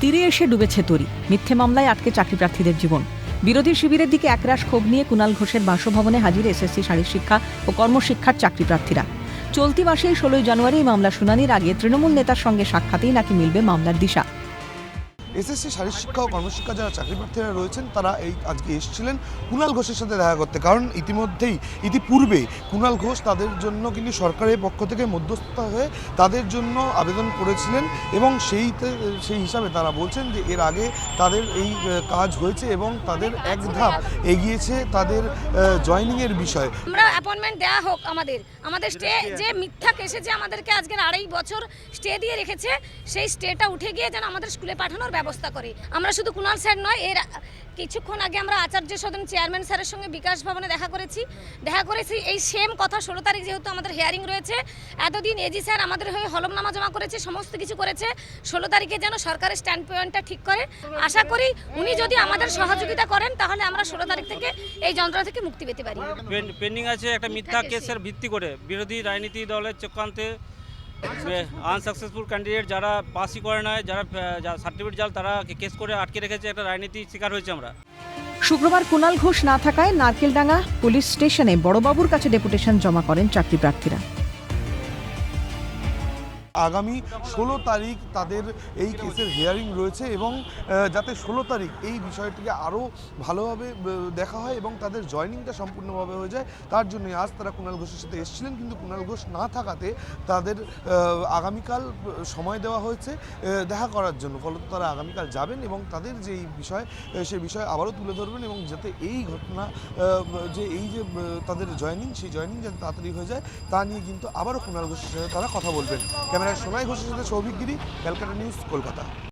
তীরে এসে ডুবেছে তরি। মিথ্যে মামলায় আটকে চাকরি প্রার্থীদের জীবন। বিরোধী শিবিরের দিকে একরাশ ক্ষোভ নিয়ে কুণাল ঘোষের বাসভবনে হাজির এসএসসি শারীরশিক্ষা ও কর্মশিক্ষার চাকরি প্রার্থীরা। চলতি মাসেই 16 জানুয়ারি মামলা শুনানির আগে তৃণমূল নেতার সঙ্গে সাক্ষাতেই নাকি মিলবে মামলার দিশা। এসএসসি শারীরশিক্ষা ও কর্মশিক্ষা যারা চাকরি প্রার্থীরা রয়েছেন তারা আজকে এসেছিলেন কুণাল ঘোষের সাথে দেখা করতে, কারণ ইতিপূর্বে কুণাল ঘোষ তাদের জন্য কিন্তু সরকারের পক্ষ থেকে মধ্যস্থতা হয়ে তাদের জন্য আবেদন করেছিলেন এবং সেই হিসাবে তারা বলছেন যে এর আগে তাদের এই কাজ হয়েছে এবং তাদের এক ধাপ এগিয়েছে তাদের জয়েনিংয়ের বিষয়। আমরা অ্যাপয়েন্টমেন্ট দেওয়া হোক, আমাদের স্টে যে মিথ্যা কেসে যে আমাদেরকে আজকের 2.5 বছর স্টে দিয়ে রেখেছে, সেই স্টেটা উঠে গিয়ে যেন আমাদের স্কুলে পাঠানোর ব্যবস্থা করে। আমরা শুধু কুণাল স্যার নয়, এর কিছুক্ষণ আগে আমরা আচার্য সদন চেয়ারম্যান স্যারের সঙ্গে বিকাশ ভবনে দেখা করেছি এই সেম কথা। 16 তারিখ যেহেতু আমাদের হিয়ারিং রয়েছে, এতদিন এজি স্যার আমাদের হয়ে হলফনামা জমা করেছে, সমস্ত কিছু করেছে। 16 তারিখে যেন সরকারের স্ট্যান্ড পয়েন্টটা ঠিক করে। আশা করি উনি যদি আমাদের সহযোগিতা করেন তাহলে আমরা 16 তারিখ থেকে এই যন্ত্রণা থেকে মুক্তি পেতে পারি। পেন্ডিং আছে একটা মিথ্যা কেসের ভিত্তি করে বিরোধী রাজনীতি দলের চক্রান্তে আনসাকসেসফুল ক্যান্ডিডেট যারা পাসই করে নয়, যারা সার্টিফিকেট জাল, তারা কেস করে আটকে রেখেছে। একটা রাজনীতির শিকার হয়েছে আমরা। শুক্রবার কুণাল ঘোষ না থাকায় নারকেলডাঙ্গা পুলিশ স্টেশনে বড়বাবুর কাছে ডেপুটেশন জমা করেন চাকরি প্রার্থীরা। আগামী 16 তারিখ তাদের এই কেসের হিয়ারিং রয়েছে এবং যাতে 16 তারিখ এই বিষয়টিকে আরও ভালোভাবে দেখা হয় এবং তাদের জয়েনিংটা সম্পূর্ণভাবে হয়ে যায়, তার জন্য আজ তারা কুণাল ঘোষের সাথে এসেছিলেন। কিন্তু কুণাল ঘোষ না থাকাতে তাদের আগামীকাল সময় দেওয়া হয়েছে দেখা করার জন্য। ফলত তারা আগামীকাল যাবেন এবং তাদের যে বিষয় সেই বিষয় আবারও তুলে ধরবেন এবং যাতে এই ঘটনা যে তাদের সেই জয়েনিং যাতে তাড়াতাড়ি হয়ে যায় তা নিয়ে কিন্তু আবারও কুণাল ঘোষের সাথে তারা কথা বলবেন। ক্যামেরায় সোনাই ঘোষের সাথে সৌভিক গিরি, ক্যালকাটা নিউজ, কলকাতা।